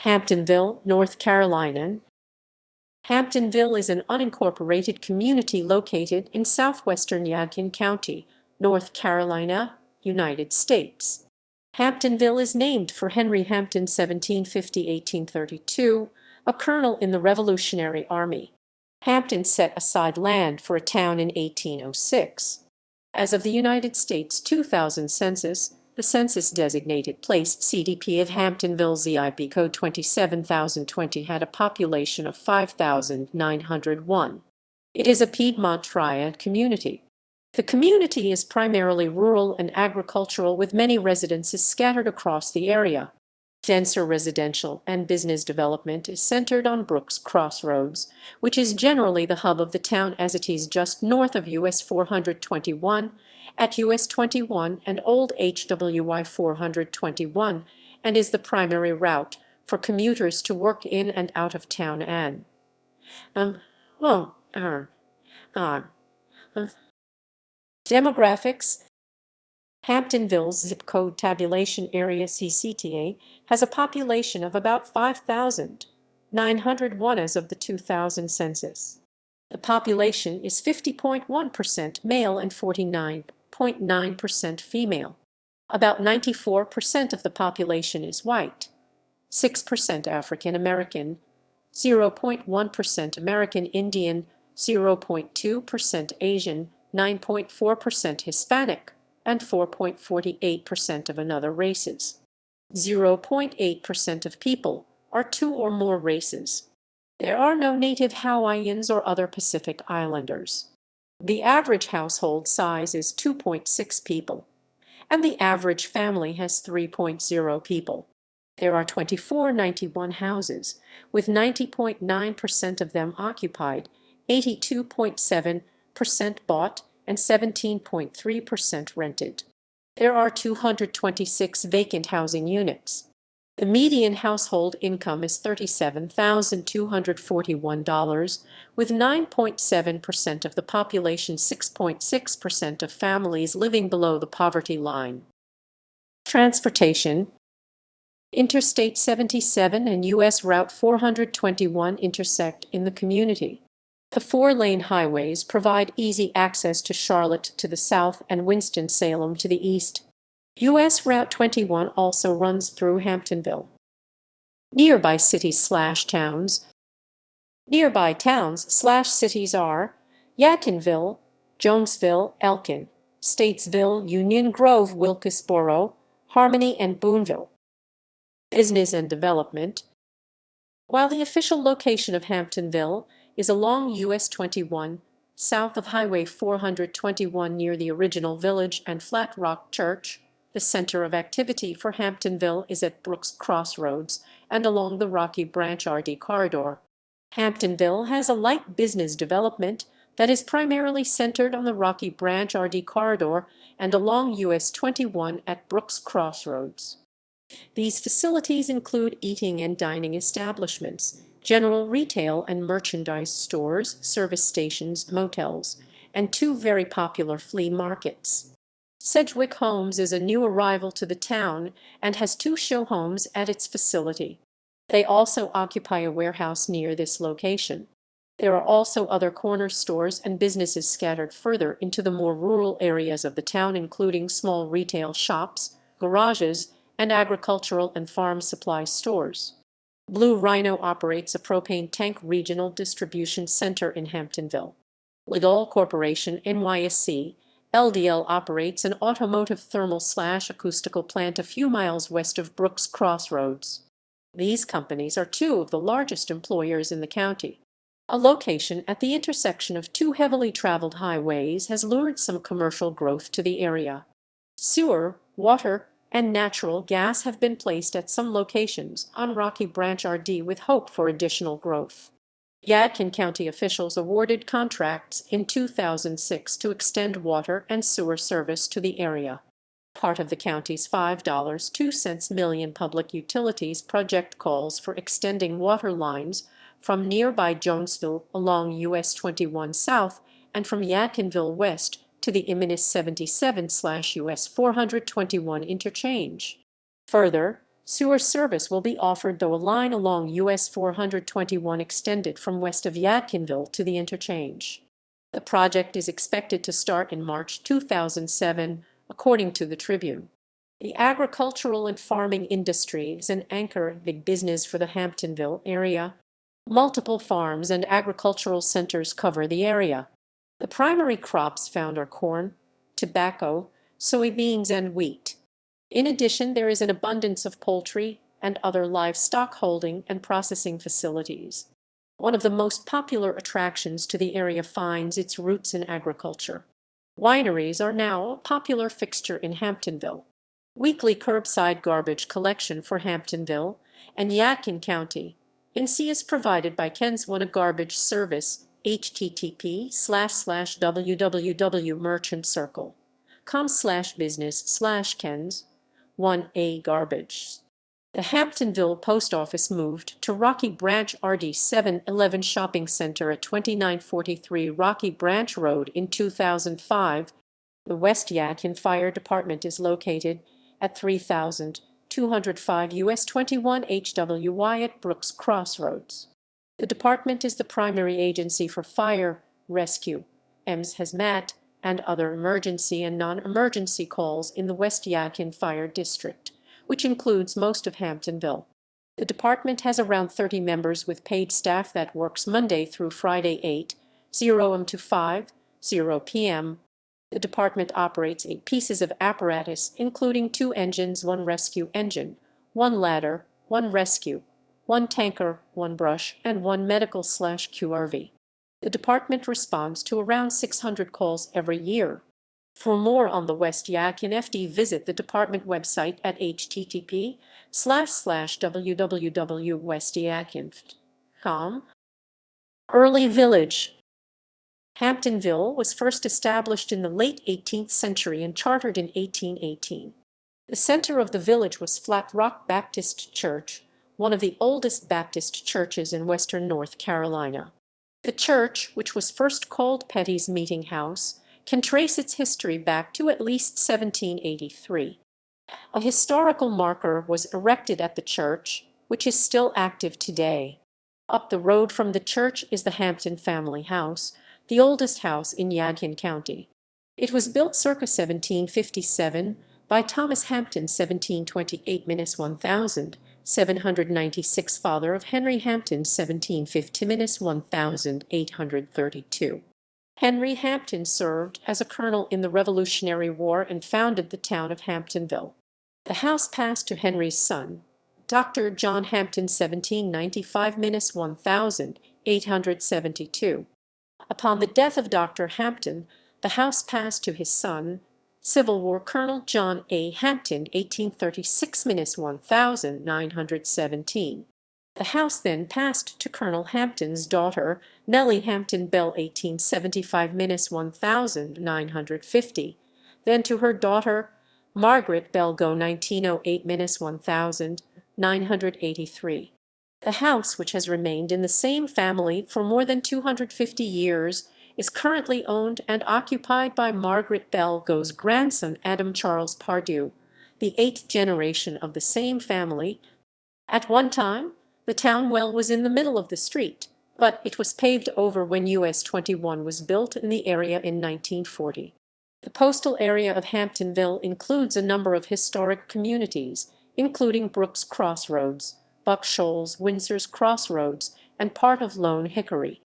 Hamptonville, North Carolina. Hamptonville is an unincorporated community located in southwestern Yadkin County, North Carolina, United States. Hamptonville is named for Henry Hampton (1750–1832), a colonel in the Revolutionary Army. Hampton set aside land for a town in 1806. As of the United States 2000 census, the census-designated place CDP of Hamptonville ZIP code 27020 had a population of 5,901. It is a Piedmont Triad community. The community is primarily rural and agricultural, with many residences scattered across the area. Denser residential and business development is centered on Brooks Crossroads, which is generally the hub of the town, as it is just north of US 421 at US 21 and Old Hwy 421, and is the primary route for commuters to work in and out of town. And demographics. Hamptonville's zip code tabulation area (CCTA) has a population of about 5,901 as of the 2000 census. The population is 50.1% male and 49.9% female. About 94% of the population is white, 6% African American, 0.1% American Indian, 0.2% Asian, 9.4% Hispanic, and 4.48% of other races. 0.8% of people are two or more races. There are no native Hawaiians or other Pacific Islanders. The average household size is 2.6 people, and the average family has 3.0 people. There are 2,491 houses, with 90.9% of them occupied, 82.7% bought, and 17.3% rented. There are 226 vacant housing units. The median household income is $37,241, with 9.7% of the population, 6.6% of families living below the poverty line. Transportation. Interstate 77 and U.S. Route 421 intersect in the community. The four-lane highways provide easy access to Charlotte to the south and Winston-Salem to the east. U.S. Route 21 also runs through Hamptonville. Nearby cities/towns. Nearby towns/cities are Yatkinville, Jonesville, Elkin, Statesville, Union Grove, Wilkesboro, Harmony, and Boonville. Business and development. While the official location of Hamptonville is along US 21, south of Highway 421 near the original village and Flat Rock Church, the center of activity for Hamptonville is at Brooks Crossroads and along the Rocky Branch RD corridor. Hamptonville has a light business development that is primarily centered on the Rocky Branch RD corridor and along US 21 at Brooks Crossroads. These facilities include eating and dining establishments, general retail and merchandise stores, service stations, motels, and two very popular flea markets. Sedgwick Homes is a new arrival to the town and has two show homes at its facility. They also occupy a warehouse near this location. There are also other corner stores and businesses scattered further into the more rural areas of the town, including small retail shops, garages, and agricultural and farm supply stores. Blue Rhino operates a propane tank regional distribution center in Hamptonville. Lidl Corporation NYSC, LDL operates an automotive thermal/acoustical plant a few miles west of Brooks Crossroads. These companies are two of the largest employers in the county. A location at the intersection of two heavily traveled highways has lured some commercial growth to the area. Sewer, water, and natural gas have been placed at some locations on Rocky Branch RD with hope for additional growth. Yadkin County officials awarded contracts in 2006 to extend water and sewer service to the area. Part of the county's $5.02 million public utilities project calls for extending water lines from nearby Jonesville along US 21 south and from Yadkinville west to the imminent 77/US 421 interchange. Further, Sewer service will be offered, though a line along US 421 extended from west of Yadkinville to the interchange. The project is expected to start in March 2007, according to the Tribune. The agricultural and farming industry is an anchor big business for the Hamptonville area. Multiple farms and agricultural centers cover the area. The primary crops found are corn, tobacco, soybeans, and wheat. In addition, there is an abundance of poultry and other livestock holding and processing facilities. One of the most popular attractions to the area finds its roots in agriculture. Wineries are now a popular fixture in Hamptonville. Weekly curbside garbage collection for Hamptonville and Yadkin County, NC, is provided by Ken's One Garbage Service, http://www.merchantcircle.com/business/Ken's 1A Garbage. The Hamptonville Post Office moved to Rocky Branch RD 711 Shopping Center at 2943 Rocky Branch Road in 2005. The West Yadkin Fire Department is located at 3205 US 21 HWY at Brooks Crossroads. The department is the primary agency for fire, rescue, EMS, hazmat, and other emergency and non-emergency calls in the West Yadkin Fire District, which includes most of Hamptonville. The department has around 30 members with paid staff that works Monday through Friday 8:00 a.m. to 5:00 p.m. The department operates 8 pieces of apparatus, including 2 engines, 1 rescue engine, 1 ladder, 1 rescue, 1 tanker, 1 brush, and 1 medical/QRV. The department responds to around 600 calls every year. For more on the West Yadkin FD, visit the department website at http://www.westyadkin.com. Early village. Hamptonville was first established in the late 18th century and chartered in 1818. The center of the village was Flat Rock Baptist Church, one of the oldest Baptist churches in western North Carolina. The church, which was first called Petty's Meeting House, can trace its history back to at least 1783. A historical marker was erected at the church, which is still active today. Up the road from the church is the Hampton family house, the oldest house in Yadkin County. It was built circa 1757 by Thomas Hampton, 1728-1796, father of Henry Hampton, 1750-1832. Henry Hampton served as a colonel in the Revolutionary War and founded the town of Hamptonville. The house passed to Henry's son, Dr. John Hampton, 1795-1872. Upon the death of Dr. Hampton, the house passed to his son, Civil War Colonel John A. Hampton, 1836-1917. The house then passed to Colonel Hampton's daughter, Nellie Hampton Bell, 1875-1950, then to her daughter, Margaret Bell Go, 1908-1983. The house, which has remained in the same family for more than 250 years, is currently owned and occupied by Margaret Bell Go's grandson, Adam Charles Pardue, the 8th generation of the same family. At one time, the town well was in the middle of the street, but it was paved over when US 21 was built in the area in 1940. The postal area of Hamptonville includes a number of historic communities, including Brooks Crossroads, Buck Shoals, Windsor's Crossroads, and part of Lone Hickory.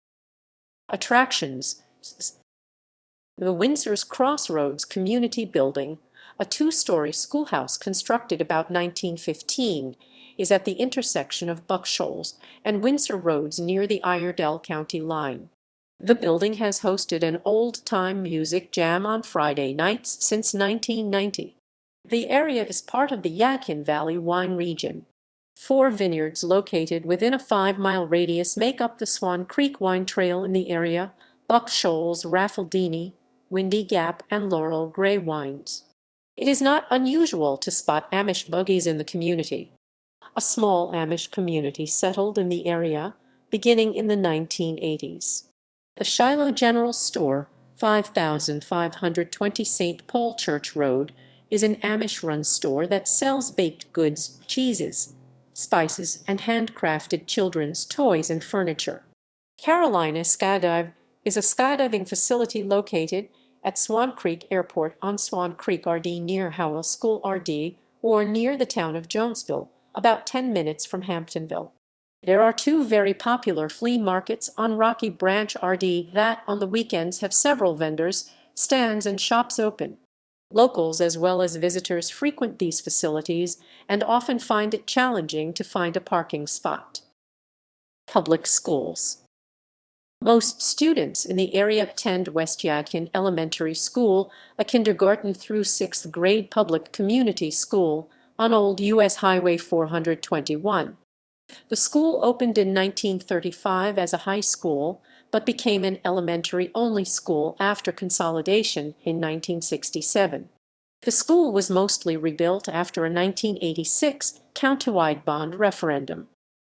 Attractions. The Windsor's Crossroads Community Building, a 2-story schoolhouse constructed about 1915, is at the intersection of Buck Shoals and Windsor Roads near the Iredell County line. The building has hosted an old-time music jam on Friday nights since 1990. The area is part of the Yadkin Valley wine region. 4 vineyards located within a 5-mile radius make up the Swan Creek Wine Trail in the area: Buck Shoals, Raffledini, Windy Gap, and Laurel Gray wines. It is not unusual to spot Amish buggies in the community. A small Amish community settled in the area beginning in the 1980s. The Shiloh General Store, 5520 St. Paul Church Road, is an Amish-run store that sells baked goods, cheeses, spices, and handcrafted children's toys and furniture. Carolina Skydive is a skydiving facility located at Swan Creek Airport on Swan Creek RD near Howell School RD or near the town of Jonesville, about 10 minutes from Hamptonville. There are two very popular flea markets on Rocky Branch RD that on the weekends have several vendors, stands, and shops open. Locals as well as visitors frequent these facilities and often find it challenging to find a parking spot. Public schools. Most students in the area attend West Yadkin Elementary School, a kindergarten through 6th grade public community school on Old US Highway 421. The school opened in 1935 as a high school, but became an elementary-only school after consolidation in 1967. The school was mostly rebuilt after a 1986 countywide bond referendum.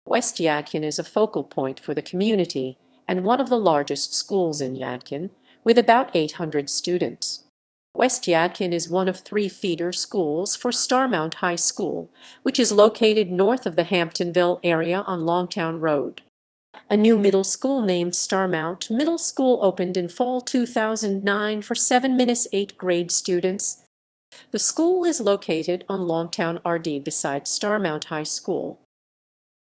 West Yadkin is a focal point for the community and one of the largest schools in Yadkin, with about 800 students. West Yadkin is one of 3 feeder schools for Starmount High School, which is located north of the Hamptonville area on Longtown Road. A new middle school named Starmount Middle School opened in fall 2009 for 7-8th grade students. The school is located on Longtown RD beside Starmount High School.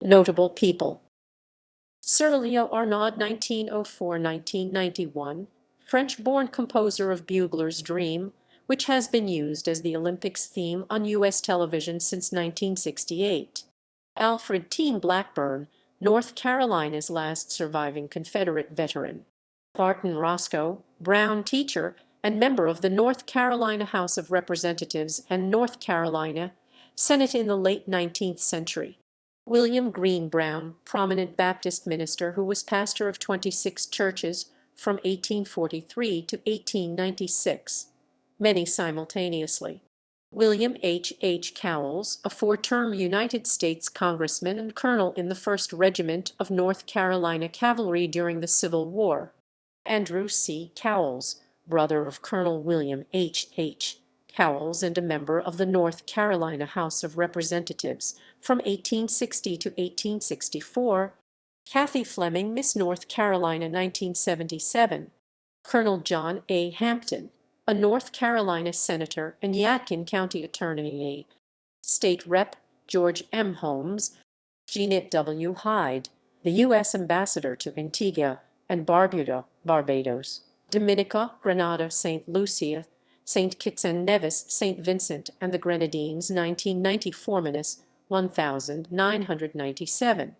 Notable people. Sir Leo Arnaud, 1904–1991, French-born composer of Bugler's Dream, which has been used as the Olympics theme on U.S. television since 1968. Alfred T. Blackburn, North Carolina's last surviving Confederate veteran. Barton Roscoe, Brown teacher and member of the North Carolina House of Representatives and North Carolina Senate in the late 19th century. William Green Brown, prominent Baptist minister who was pastor of 26 churches from 1843 to 1896, many simultaneously. William H. Cowles, a 4-term United States congressman and colonel in the 1st Regiment of North Carolina Cavalry during the Civil War. Andrew C. Cowles, brother of Colonel William H. Cowles and a member of the North Carolina House of Representatives from 1860 to 1864. Kathy Fleming, Miss North Carolina, 1977. Colonel John A. Hampton, a North Carolina senator and Yadkin County attorney. State Rep. George M. Holmes. Jeanette W. Hyde, the U.S. Ambassador to Antigua and Barbuda, Barbados, Dominica, Grenada, St. Lucia, St. Kitts and Nevis, St. Vincent and the Grenadines, 1994 1997.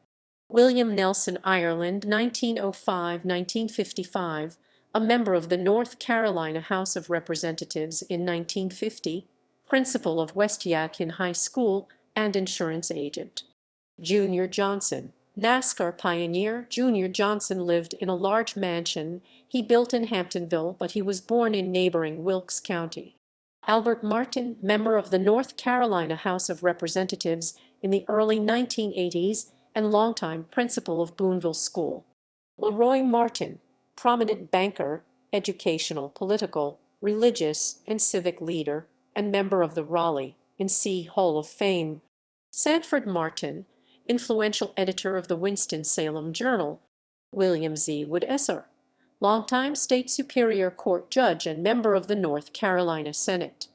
William Nelson, Ireland, 1905–1955, a member of the North Carolina House of Representatives in 1950, principal of West Yadkin High School and insurance agent. Junior Johnson, NASCAR pioneer. Junior Johnson lived in a large mansion he built in Hamptonville, but he was born in neighboring Wilkes County. Albert Martin, member of the North Carolina House of Representatives in the early 1980s and longtime principal of Boonville School. Leroy Martin, prominent banker, educational, political, religious, and civic leader, and member of the Raleigh and C Hall of Fame. Sanford Martin, influential editor of the Winston-Salem Journal. William Z. Wood Esser, longtime state superior court judge and member of the North Carolina Senate.